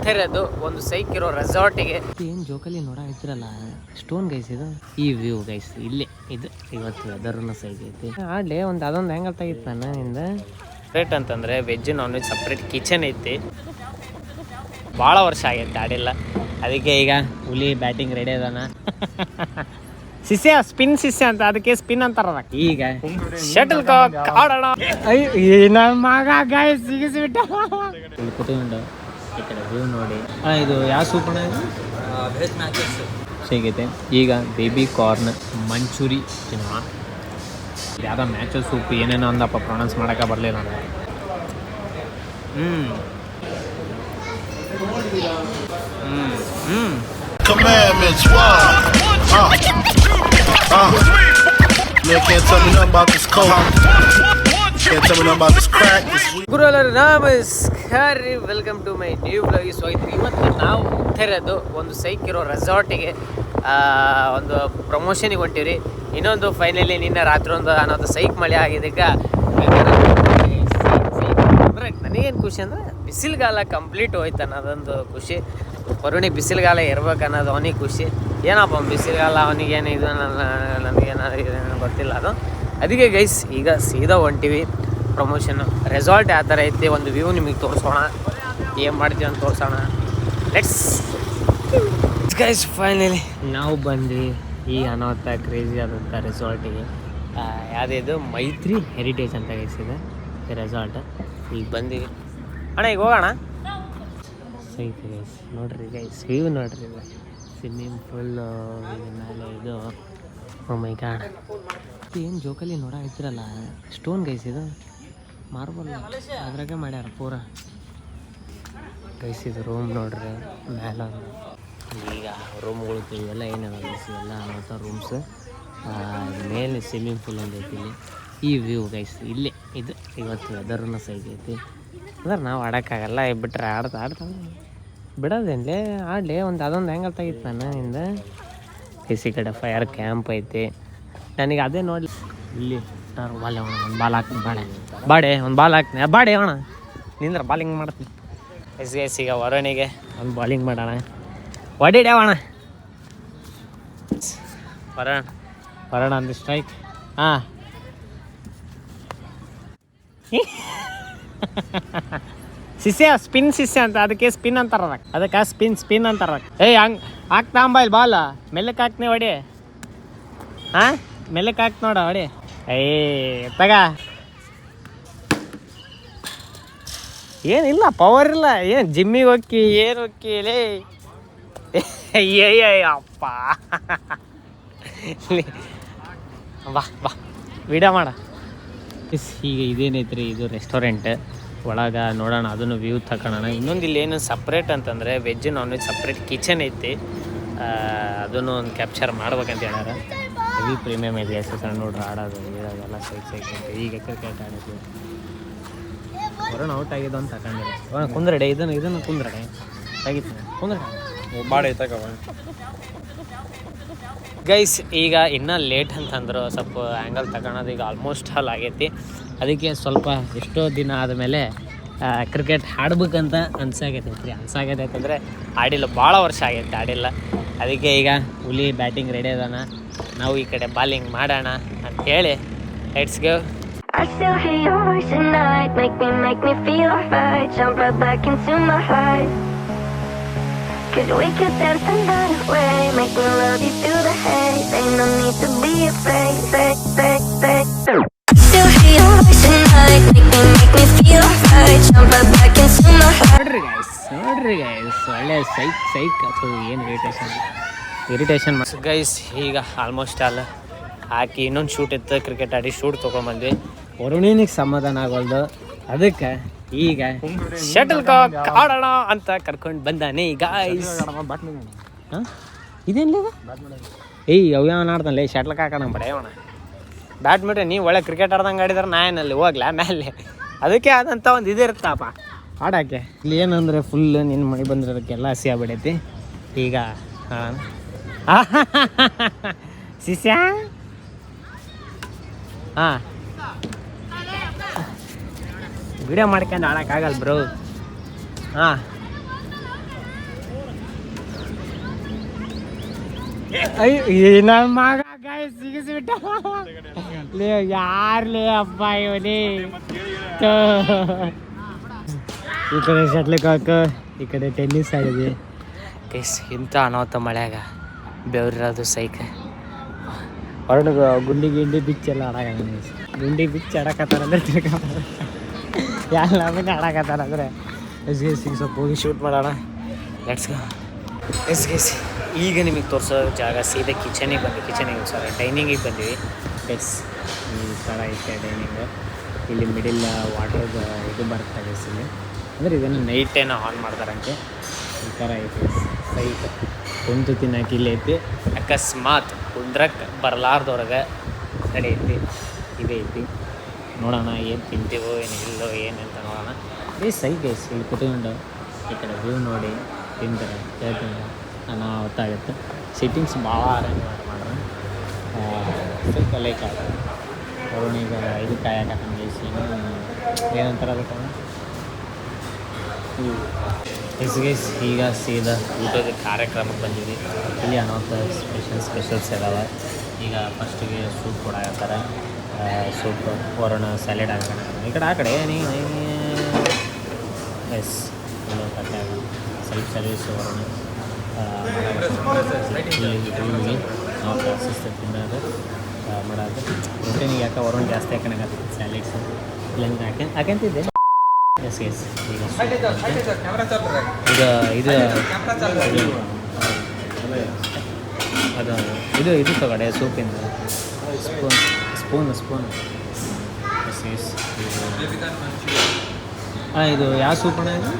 ಹೋಗ್ತಾ ಇರೋದು ಒಂದು ಸೈಕ್ ಇರೋ ರೆಸಾರ್ಟಿಗೆ. ಏನು ಜೋಕಲ್ಲಿ ನೋಡಾಯ್ತಿರಲ್ಲ ಸ್ಟೋನ್ ಗೈಸ್, ಇದು ಈ ವ್ಯೂ ಗೈಸ್ ಇಲ್ಲೇ ಇದು. ಇವತ್ತು ವೆದರ್ನು ಸೈಕ್ ಐತಿ. ಆಡ್ಲಿ ಒಂದು ಅದೊಂದು ಹ್ಯಾಂಗಲ್ ತೆಗಿತ್ತು ನನ್ನಿಂದ. ಸಪ್ರೇಟ್ ಅಂತಂದರೆ veg non veg separate kitchen ಐತಿ. ಭಾಳ ವರ್ಷ ಆಗೈತೆ ಆಡಿಲ್ಲ, ಅದಕ್ಕೆ ಈಗ ಹುಲಿ ಬ್ಯಾಟಿಂಗ್ ರೆಡಿ ಅದಾನ. ಸಿಸ್ಯ ಸ್ಪಿನ್ ಸಿಸ್ಯ ಅಂತ, ಅದಕ್ಕೆ ಸ್ಪಿನ್ ಅಂತಾರ. ಈಗ ಶಟಲ್ ಕಾಕ್ ಆಡೋಣ. ನನ್ನ ಮಗ ಗಾಯ ಸಿಗಿಸ್ಬಿಟ್ಟ. ಇಲ್ಲಿ ಕುತ್ಕೊಂಡು ಈ ಕಡೆ ವ್ಯೂ ನೋಡಿ. ಇದು ಯಾವ ಸೂಪ್ ವೆಜ್ ಮ್ಯಾಚಸ್ ಸಿಗೈತೆ. ಈಗ ಬೇಬಿ ಕಾರ್ನ್ ಮಂಚೂರಿ ತಿನ್ನುವ. ಯಾವ್ದೋ ಮ್ಯಾಚಸ್ ಸೂಪ್ ಏನೇನೋ ಅಂದಪ್ಪ, ಪ್ರೊನೌನ್ಸ್ ಮಾಡೋಕೆ ಬರಲಿಲ್ಲ ನನಗೆ. Commandments, man, can't tell me nothing about this coke. Can't tell me nothing about this crack. ಗುರುಗಳೇ ನಮಸ್ಕಾರ, welcome to my new vlog. So ಇವತ್ತು ನಾವು ಹೋಗ್ತಾ ಇರೋದು ಒಂದು ಸೈಕ್ ಇರೋ ರೆಸಾರ್ಟಿಗೆ. ಒಂದು ಪ್ರಮೋಷನಿಗೆ ಹೊಂಟಿವ್ರಿ. ಇನ್ನೊಂದು ಫೈನಲಿ ನಿನ್ನೆ ರಾತ್ರಿ ಒಂದು ಅನ್ನೋದು ಸೈಕ್ ಮಳೆ ಆಗಿದ್ದಕ್ಕೆ ಅಂದರೆ ನನಗೇನು ಖುಷಿ ಅಂದರೆ ಬಿಸಿಲುಗಾಲ ಕಂಪ್ಲೀಟ್ ಹೋಯ್ತು ಅನ್ನೋದೊಂದು ಖುಷಿ. ವರುಣಿಗೆ ಬಿಸಿಲುಗಾಲ ಇರ್ಬೇಕು ಅನ್ನೋದು ಅವನಿಗೆ ಖುಷಿ. ಏನಪ್ಪ ಬಿಸಿಲುಗಾಲ ಅವನಿಗೇನು ಇದು ನನಗೇನು ಗೊತ್ತಿಲ್ಲ ಅದು. ಅದಕ್ಕೆ ಗೈಸ್ ಈಗ ಸೀದಾ ಹೊಂಟಿವಿ ಪ್ರಮೋಷನ್ನು. ರೆಸಾರ್ಟ್ ಯಾವ ಥರ ಐತಿ ಒಂದು ವ್ಯೂ ನಿಮಗೆ ತೋರಿಸೋಣ, ಏನು ಮಾಡ್ತೀವಿ ಅಂತ ತೋರಿಸೋಣ. ಲೆಟ್ಸ್ ಗೈಸ್ ಫೈನಲಿ ನಾವು ಬಂದ್ವಿ ಈ ಅನಾಹುತ ಕ್ರೇಜಿ ಆದಂಥ ರೆಸಾರ್ಟಿಗೆ. ಯಾವುದಿದು ಮೈತ್ರಿ ಹೆರಿಟೇಜ್ ಅಂತ ಗೈಸಿದೆ ಈ ರೆಸಾರ್ಟ್. ಈಗ ಬಂದೀವಿ ಅಣ್ಣ, ಈಗ ಹೋಗೋಣ. ಸೈತಿ ಗೈಸ್ ನೋಡ್ರಿ ಗೈಸ್, ವ್ಯೂ ನೋಡ್ರಿ. ಇದು ಸ್ವಿಮ್ಮಿಂಗ್ ಪೂಲು ಮೇಲೆ ಇದು. ಓ ಮೈ ಗಾಡ್, ಏನು ಜೋಕಲ್ಲಿ ನೋಡಾಯ್ತಿರಲ್ಲ ಸ್ಟೋನ್ ಗೈಸ್, ಇದು ಮಾರ್ಬಲ್ ಅದ್ರಾಗೆ ಮಾಡ್ಯಾರ ಪೂರ ಗೈಸ್. ಇದು ರೂಮ್ ನೋಡ್ರಿ ಮೇಲೆ. ಈಗ ರೂಮ್ಗಳು ಇವೆಲ್ಲ ಏನಿದೆ ಗೈಸ್, ಇವೆಲ್ಲ ಹೊಸ ರೂಮ್ಸ್. ಮೇಲೆ ಸ್ವಿಮ್ಮಿಂಗ್ ಪೂಲ್ ಒಂದು ಐತಿ ಇಲ್ಲಿ. ಈ ವ್ಯೂ ಗೈಸ್ ಇಲ್ಲೇ ಇದು. ಇವತ್ತು ವೆದರ್ನು ಸೈಕ್ ಐತಿ. ಅಂದ್ರೆ ನಾವು ಆಡೋಕ್ಕಾಗಲ್ಲ, ಬಿಟ್ಟರೆ ಆಡ್ತಾ ಬಿಡೋದೇನ್ಲೇ ಆಡಲಿ. ಒಂದು ಅದೊಂದು ಹ್ಯಾಂಗಲ್ ತೆಗಿತ್ತು ನನ್ನಿಂದ. ಈ ಕಡೆ ಫೈರ್ ಕ್ಯಾಂಪ್ ಐತಿ. ನನಗೆ ಅದೇ ನೋಡಿ ಇಲ್ಲಿ ಬಾಲ್ ಒಂದು ಬಾಲ್ ಹಾಕ್ತೀನಿ. ಬಾಡೆ ಒಂದು ಬಾಲ್ ಹಾಕ್ತೀನಿ. ಬಾಡೆ ಅಣ್ಣ ನಿಂದ್ರೆ ಬಾಲಿಂಗ್ ಮಾಡ್ತೀನಿ. ಗೈಸ್ ಈಗ ವರುಣಿಗೆ ಒಂದು ಬಾಲಿಂಗ್ ಮಾಡೋಣ. ಹೊಡಿಡ್ಯಾವಣ ವರಣ ಒಂದು ಸ್ಟ್ರೈಕ್. ಹಾಂ ಸಿಸ್ಯ ಸ್ಪಿನ್ ಸಿಸ್ಯ ಅಂತ, ಅದಕ್ಕೆ ಸ್ಪಿನ್ ಅಂತಾರ. ಅದಕ್ಕೆ ಸ್ಪಿನ್ ಅಂತಾರ. ಏಯ್ ಹಂಗೆ ಹಾಕ್ತಾಂಬ ಇಲ್ಲಿ ಬಾಲ್ ಮೆಲ್ಲಕ್ಕೆ ಹಾಕ್ತೀನಿ. ಹೊಡಿ. ಹಾಂ ಮೆಲ್ಲಕ್ಕೆ ಹಾಕ್ತಿ ನೋಡ ಹೊಡಿ. ತಗ ಏನಿಲ್ಲ, ಪವರ್ ಇಲ್ಲ. ಏನು ಜಿಮ್ಮಿಗೆ ಹೋಗಿ ಏನು ಹೋಗಿಲೇ. ಅಯ್ಯಯ್ಯಪ್ಪ ಬಾ ಬಾ ವಿಡಿಯೋ ಮಾಡ. ಈಗ ಇದೇನೈತ್ರಿ, ಇದು ರೆಸ್ಟೋರೆಂಟ್ ಒಳಗೆ ನೋಡೋಣ, ಅದನ್ನು ವ್ಯೂ ತಗೊಳ್ಳೋಣ. ಇನ್ನೊಂದು ಇಲ್ಲಿ ಏನು ಸಪ್ರೇಟ್ ಅಂತಂದರೆ veg non veg separate kitchen ಐತಿ. ಅದನ್ನು ಒಂದು ಕ್ಯಾಪ್ಚರ್ ಮಾಡ್ಬೇಕಂತ ಹೇಳ್ಯಾರ. ಹೆವಿ ಪ್ರೀಮಿಯಮ್ ಇದೆ. ಸಣ್ಣ ನೋಡ್ರಿ ಆಡೋದು ಇರೋದೆಲ್ಲ ಸೈಕ್ ಐತಿ. ಈಗ ಕ್ರಿಕೆಟ್ ಆಡಿದ್ವಿ. ವರುಣ್ ಔಟ್ ಆಗಿದ್ದು ಅಂತ ತಗೊಂಡಿಲ್ಲ. ಕುಂದ್ರಡೆ ಇದನ್ನು ಕುಂದ್ರಡೆ ತೆಗಿತೀನಿ. ಕುಂದ್ರಡೆ ಬಾಡ ಐತಾಗ ಗೈಸ್. ಈಗ ಇನ್ನೂ ಲೇಟ್ ಅಂತಂದ್ರು ಸ್ವಲ್ಪ ಆ್ಯಂಗಲ್ ತಗೊಳೋದು. ಈಗ ಆಲ್ಮೋಸ್ಟ್ ಹಾಲ್ ಆಗೈತಿ. ಅದಕ್ಕೆ ಸ್ವಲ್ಪ ಎಷ್ಟೋ ದಿನ ಆದಮೇಲೆ ಕ್ರಿಕೆಟ್ ಆಡ್ಬೇಕಂತ ಅನ್ಸಾಗೈತೆ ಅಂದರೆ ಆಡಿಲ್ಲ, ಭಾಳ ವರ್ಷ ಆಗೈತೆ ಆಡಿಲ್ಲ. ಅದಕ್ಕೆ ಈಗ ಹುಲಿ ಬ್ಯಾಟಿಂಗ್ ರೆಡಿ ಅದಾನ, ನಾವು ಈ ಕಡೆ ಬಾಲಿಂಗ್ ಮಾಡೋಣ ಅಂಥೇಳಿ let's go. I still hear your voice at night, make me feel alright, jump right back into my heart. Cause we could dance the night away, make me love you through the haze, ain't no need to be afraid, Still hear your voice at night, make me feel alright, jump right back into my heart. ನೋಡ್ರಿ guys ಒಳ್ಳೆ ಸೈಕ್ ಅಥವಾ ಏನು irritation guys. ಈಗ almost ಅಲ್ಲ ಹಾಕಿ ಇನ್ನೊಂದು shoot ಇತ್ತು, cricket ಆಡಿ shoot ತೊಗೊಂಬಂದ್ವಿ. ವರುಣಿನಿಗೆ ಸಮಾಧಾನ ಆಗೋಲ್ದು, ಅದಕ್ಕೆ ಈಗ ಶಟಲ್ ಕಾಕ್ ಆಡೋಣ ಅಂತ ಕರ್ಕೊಂಡು ಬಂದಾನೆ ಗಾಯ್ಸ್. ಹಾಂ ಇದೇನಿಲ್ಲ ಅವ್ಯಾವ ಆಡ್ದಲ್ಲ ಶಟಲ್ ಕಾಕ್ ಆಡೋಣ ಬಡೆಯವಣ. ಬ್ಯಾಡ್ಮಿಂಟನ್ ನೀವು ಒಳ್ಳೆ ಕ್ರಿಕೆಟ್ ಆಡ್ದಂಗೆ ಆಡಿದ್ರೆ ನಾಯನಲ್ಲಿ ಹೋಗ್ಲಾ ಮೇಲೆ. ಅದಕ್ಕೆ ಆದಂಥ ಒಂದು ಇದಿರುತ್ತಪ್ಪ ಆಡೋಕ್ಕೆ. ಇಲ್ಲಿ ಏನಂದರೆ ಫುಲ್ ನಿನ್ನ ಮನೆ ಬಂದಿರೋದಕ್ಕೆಲ್ಲ ಹಸಿ ಆಗ್ಬಿಡೈತಿ. ಈಗ ಹಾಂ ಶಿಷ್ಯ ಹಾಂ ವಿಡಿಯೋ ಮಾಡ್ಕೊಂಡು ಆಡೋಕ್ಕಾಗಲ್ಲ ಬ್ರೋ. ಹಾಂ ನನ್ನ ಮಗ ಗಾಯ ಸಿಗಿಸ್ಬಿಟ್ಟ ಲೇ ಯಾರ್ಲೇ ಅಪ್ಪ ಇವನೇ ಈ ಕಡೆ ಶಟ್ಲ್ ಕಾಕ್ ಈ ಕಡೆ ಟೆನ್ನಿಸ್ ಆಡಿದೆ ಗೈಸ್ ಇಂಥ ಅನಾಹುತ ಮಳೆಯಾಗ ಬೆವರಿರೋದು ಸೈಕ ಹೊರಡು ಗುಂಡಿ ಬಿಚ್ಚೆಲ್ಲ ಆಡಾಕ ಗುಂಡಿ ಬಿಚ್ಚಿ ಆಡಕತ್ತಾರಂದ್ರೆ ತಿಳ್ಕೊಂತಾರೆ ಎಲ್ಲ ಆಡಕತ್ತಾರಂದ್ರೆ ಎಸ್ಗೆ ಸ್ವಲ್ಪ ಹೋಗಿ ಶೂಟ್ ಮಾಡೋಣ ಲೆಟ್ಸ್ ಎಸ್ ಈಗ ನಿಮಗೆ ತೋರಿಸೋ ಜಾಗ ಸೀದಾ ಕಿಚನಿಗೆ ಸರ್ ಡೈನಿಂಗಿಗೆ ಬಂದೀವಿ ಎಸ್ ಈ ಥರ ಐತೆ ಡೈನಿಂಗ್ ಇಲ್ಲಿ ಮಿಡಿಲ್ ವಾಟ್ರದ್ದು ಇದು ಬರುತ್ತೆ ಗೈಸ್ ಇಲ್ಲಿ ಅಂದರೆ ಇದನ್ನು ನೈಟೇನೋ ಆನ್ ಮಾಡ್ತಾರಂತೆ ಈ ಥರ ಐತೆ ಸೈಟ್ ಕುಂತು ತಿನ್ನಕ್ಕೆ ಇಲ್ಲಿ ಐತಿ ಅಕಸ್ಮಾತ್ ಕುಂದ್ರಕ್ಕೆ ಬರಲಾರ್ದವ್ರಿಗೆ ನಡೆಯುತ್ತೆ ಇದೆ ಐತಿ ನೋಡೋಣ ಏನು ತಿಂತೀವೋ ಏನು ಇಲ್ಲೋ ಏನಂತ ನೋಡೋಣ ಸೈ ಗೈಸ್ ಇಲ್ಲಿ ಕುತ್ಕೊಂಡು ಈ ಕಡೆ ವ್ಯೂ ನೋಡಿ ತಿಂತಾರೆ ಹೇಳ್ತೀನಿ ಅನಾಹುತಾಗುತ್ತೆ ಸಿಟ್ಟಿಂಗ್ಸ್ ಭಾಳ ಅರೇಂಜ್ ಮಾಡ್ರೆ ಸ್ವಲ್ಪ ಲೈಕ್ ಆಗುತ್ತೆ ಅವನಿಗೆ ಇದು ಕಾಯಕಂದು ಗೈಸ್ ಏನಂತಾರ ಅದಕ್ಕೆ ಎಸ್ ಗೈಸ್ ಈಗ ಸೀದಾ ಊಟದ ಕಾರ್ಯಕ್ರಮಕ್ಕೆ ಬಂದಿದ್ವಿ ಇಲ್ಲಿ ಅನಾಹುತ ಸ್ಪೆಷಲ್ಸ್ ಇದಾವೆ ಈಗ ಫಸ್ಟಿಗೆ ಸೂಪ್ ಕೊಡಾಕತ್ತಾರೆ ಸೂಪ್ ವರಣ ಸ್ಯಾಲೆಡ್ ಹಾಕೋಣ ಈ ಕಡೆ ಆ ಕಡೆ ಎಸ್ ಸ್ವಲ್ಪ ಸರ್ವಿಸ್ ವರಣ ಇಲ್ಲಿ ನಾವು ಪ್ರಾಸೆಸ್ ತಿನ್ನೋದು ಮಾಡೋದು ರೊಟ್ಟಿನಿಗೆ ಯಾಕೆ ವರಣ ಜಾಸ್ತಿ ಹಾಕೋಣಾಗತ್ತೆ ಸ್ಯಾಲೆಡ್ಸು ಇಲ್ಲ ಹಾಕಂತಿದ್ದೆ ಎಸ್ ಎಸ್ ಈಗ ಇದು ಅದು ಇದು ತಗೊಡೆ ಸೂಪಿಂದ ಸ್ಪೂನ್ ಎಸ್ ಎಸ್ ಹಾಂ ಇದು ಯಾವ ಸೂಪ್ ಅಣ್ಣ ಇದು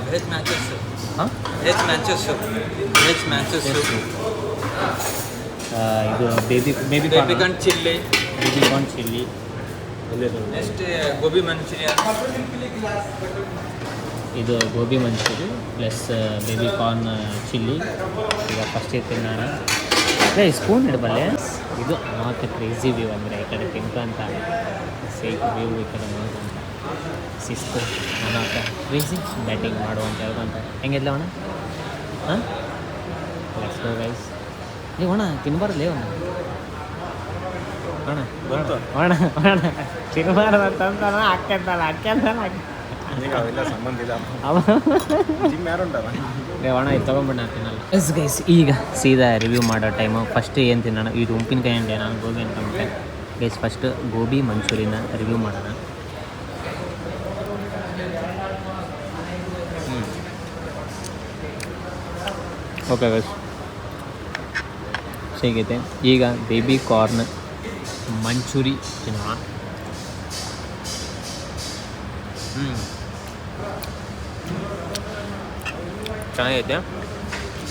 ವೆಜ್ ಮ್ಯಾಚಸ್ ಹಾಂ ವೆಜ್ ಮ್ಯಾಚಸ್ ಇದು baby corn chilli chilli next gobi manchurian ಇದು ಗೋಬಿ ಮಂಚೂರಿ ಪ್ಲಸ್ ಬೇಬಿ ಕಾರ್ನ್ ಚಿಲ್ಲಿ ಈಗ ಫಸ್ಟ್ ತಿನ್ನೋಣ ಸ್ಪೂನ್ ಇಡಬಲ್ಲೆ ಇದು ಅನಾಥ ಕ್ರೇಜಿ ವ್ಯೂ ಅಂದರೆ ಈ ಕಡೆ ತಿನ್ಕೊಂತ ಸೇಕ್ ವ್ಯೂ ಈ ಕಡೆ ನೋಡ್ಕೊಂತ ಶಿಸ್ತು ಅನಾಥ ಕ್ರೇಜಿ ಬ್ಯಾಟಿಂಗ್ ಮಾಡುವಂತ ಹೇಳ್ಕೊಂತ ಹೆಂಗಿಲ್ಲ ಅಣ್ಣ ಹಾಂ ಲೆಟ್ಸ್ ಗೋ ಗೈಸ್ ನೀವು ಅಣ್ಣ ತಿನ್ಬಾರ್ದು ಅಣ್ಣ ಅಣ್ಣ ತಿನ್ನಬಾರ್ದು ಅಂತಂತಾನ ಅಕ್ಕಂತಾನ ಸಂಬಂಧ ಇಲ್ಲ ಅಣ್ಣ ಇದು ತೊಗೊಂಬಿಡ ತಿನ್ನಲ್ಲ ಎಸ್ ಗೈಸ್ ಈಗ ಸೀದಾ ರಿವ್ಯೂ ಮಾಡೋ ಟೈಮು ಫಸ್ಟ್ ಏನು ತಿನ್ನೋಣ ಇದು ಉಪ್ಪಿನಕಾಯಿ ಅಂಡೆ ನಾನು ಗೋಬಿ ಅನ್ಕೊಂಬಿಟ್ಟೆ ಗೈಸ್ ಫಸ್ಟ್ ಗೋಬಿ ಮಂಚೂರಿನ ರಿವ್ಯೂ ಮಾಡೋಣ ಓಕೆ ಗೈಸ್ ಹೇಗೈತೆ ಈಗ ಬೇಬಿ ಕಾರ್ನ್ ಮಂಚೂರಿ ತಿನ್ನೋಣ ಚೆನ್ನಾಗೈತೆ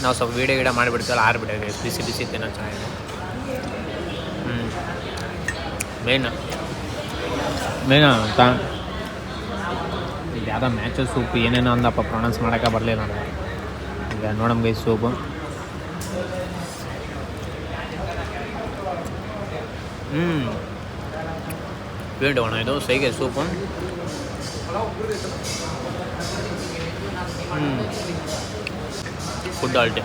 ನಾವು ಸ್ವಲ್ಪ ವೀಡಿಯೋ ಗಿಡ ಮಾಡಿಬಿಡ್ತೀವಲ್ಲ ಆರ್ಬಿಟ್ಟಿದೆ ಬಿಸಿ ತಿನ್ನೋ ಚೆನ್ನಾಗಿದೆ ಮೇನ ಅಂತ ಇದು ಯಾವುದೋ ಮ್ಯಾಚಸ್ ಸೂಪ್ ಏನೇನೋ ಅಂದಪ್ಪ ಪ್ರೊನೌನ್ಸ್ ಮಾಡೋಕ್ಕೆ ಬರಲಿಲ್ಲ ನನಗೆ ಈಗ ನೋಡಮ್ ಗೈ ಸೂಪು ಬೇಡೋಣ ಇದು ಸೈಗೆ ಸೂಪು ಫುಡ್ ಆಲ್ಟೆ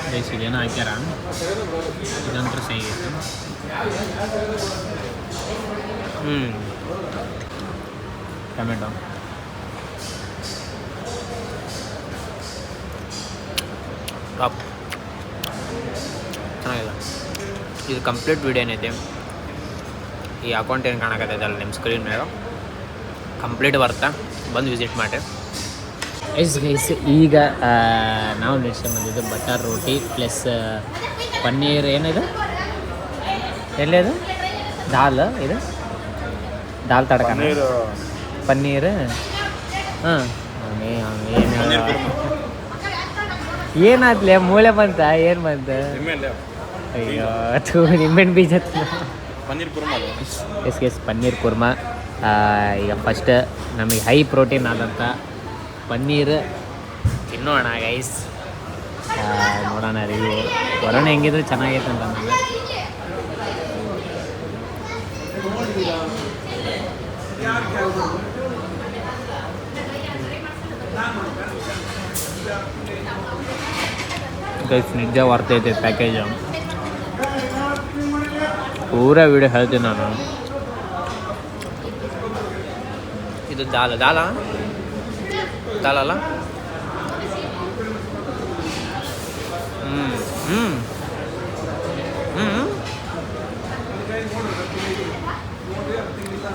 ಬೇಸಿಗೆ ಏನೋ ಹಾಕ್ಯಾರ ಇದಂತೂ ಸೈಗೆ ಟೊಮೆಟೊ ಟಾಪ್ ಚೆನ್ನಾಗಿದೆ ಇದು ಕಂಪ್ಲೀಟ್ ವಿಡಿಯೋ ಏನೈತೆ ಈ ಅಕೌಂಟ್ ಏನು ಕಾಣಕತ್ತೈತಲ್ಲ ನಿಮ್ಮ ಸ್ಕ್ರೀನ್ ಮೇಲೆ ಕಂಪ್ಲೀಟ್ ಬರ್ತಾ ಬಂದು ವಿಸಿಟ್ ಮಾಡಿ ಎಸ್ ಗೈಸ್ ಈಗ ನಾವು ನೆಕ್ಸ್ಟ್ ಬಂದಿದ್ದು ಬಟರ್ ರೋಟಿ ಪ್ಲಸ್ ಪನ್ನೀರ್ ಏನಿದೆ ಎಲ್ಲಿದು ದಾಲ್ ಇದು ದಾಲ್ ತಡಕ ಪನ್ನೀರ್ ಹಾಂ ಏನಾದ್ಲೆ ಮೂಳೆ ಬಂತ ಏನು ಬಂತ ಅಯ್ಯೋ ಥೂ ನಿಂಬೆಣ್ಣೆ ಬೀಜ ಎಸ್ ಪನ್ನೀರ್ ಕುರ್ಮಾ ಈಗ ಫಸ್ಟ್ ನಮಗೆ ಹೈ ಪ್ರೋಟೀನ್ ಆದಂಥ ಪನ್ನೀರ್ ತಿನ್ನೋಣ ಗೈಸ್ ನೋಡೋಣ ರಿವ್ಯೂ ಬರೋಣ ಹೆಂಗಿದ್ರು ಚೆನ್ನಾಗೈತೆ ಅಂತ ನಾನು ಗೈಸ್ ನಿಜ ಬರ್ತೈತೆ ಪ್ಯಾಕೇಜು. ಪೂರ ವಿಡಿಯೋ ಹೇಳ್ತೀನಿ ನಾನು. ಇದು ದಾಲ್ ಅಲ್ಲ.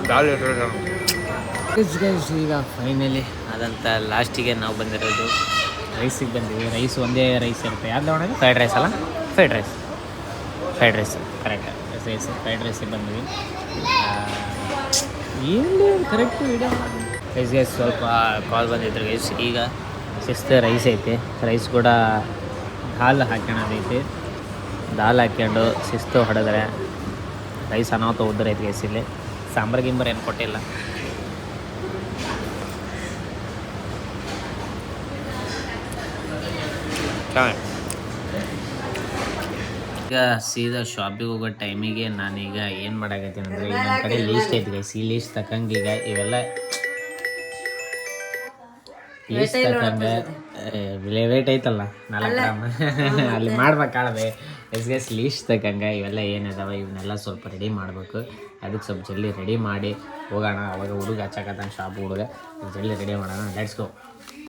ದಾಲ್ ಈಗ ಫೈನಲಿ ಅದಂತ ಲಾಸ್ಟಿಗೆ ನಾವು ಬಂದಿರೋದು ರೈಸಿಗೆ ಬಂದಿವಿ. ರೈಸ್ ಒಂದೇ ರೈಸ್ ಇರುತ್ತೆ. ಯಾವ್ದು ಒಳಗೆ ಫ್ರೈಡ್ ರೈಸ್ ಅಲ್ಲ? Fried rice correct. ಫ್ರೈಡ್ ರೈಸಿಗೆ ಬಂದ್ವಿ. ಏನು ಕರೆಕ್ಟ್ ವಿಡಿಯೋ ಗೈಸ್ಗೆ ಸ್ವಲ್ಪ ಕಾಲ್ ಬಂದಿದ್ರು ಗೈಸ್. ಈಗ ಶಿಸ್ತು ರೈಸ್ ಐತೆ. ರೈಸ್ ಕೂಡ ಹಾಲು ಹಾಕ್ಯಣದೈತಿ. ದಾಲ್ ಹಾಕ್ಯಂಡು ಶಿಸ್ತು ಹೊಡೆದ್ರೆ ರೈಸ್ ಅನಾಹುತ ಉದ್ದರೈತಿ ಗೈಸ್. ಇಲ್ಲಿ ಸಾಂಬಾರು ಗಿಂಬರ್ ಏನು ಕೊಟ್ಟಿಲ್ಲ. ಈಗ ಸೀದಾ ಶಾಪಿಗೆ ಹೋಗೋ ಟೈಮಿಗೆ ನಾನೀಗ ಏನು ಮಾಡಾಕತ್ತೀನಿ ಅಂದರೆ, ಈಗ ನನ್ನ ಕಡೆ ಲೀಸ್ಟ್ ಐತಿ ಗೈಸ್. ಈ ಲೀಸ್ಟ್ ತಕ್ಕಂಗೆ ಈಗ ಇವೆಲ್ಲ ಲೀಸ್ಟ್ ತಕ್ಕಂಗೆ ವೇಟ್ ಐತಲ್ಲ 4 ಗ್ರಾಮ್ ಅಲ್ಲಿ ಮಾಡ್ಬೇಕಾದ್ರೆ ಎಸ್ ಲೀಸ್ಟ್ ತಕ್ಕಂಗೆ ಇವೆಲ್ಲ ಏನಿದಾವೆ ಇವನ್ನೆಲ್ಲ ಸ್ವಲ್ಪ ರೆಡಿ ಮಾಡಬೇಕು. ಅದಕ್ಕೆ ಸ್ವಲ್ಪ ಜಲ್ದಿ ರೆಡಿ ಮಾಡಿ ಹೋಗೋಣ. ಅವಾಗ ಹುಡುಗ ಹಚ್ಚಾಕತ್ತಾನ ಶಾಪ್ ಹುಡುಗ. ಜಲ್ದಿ ರೆಡಿ ಮಾಡೋಣ. Let's go.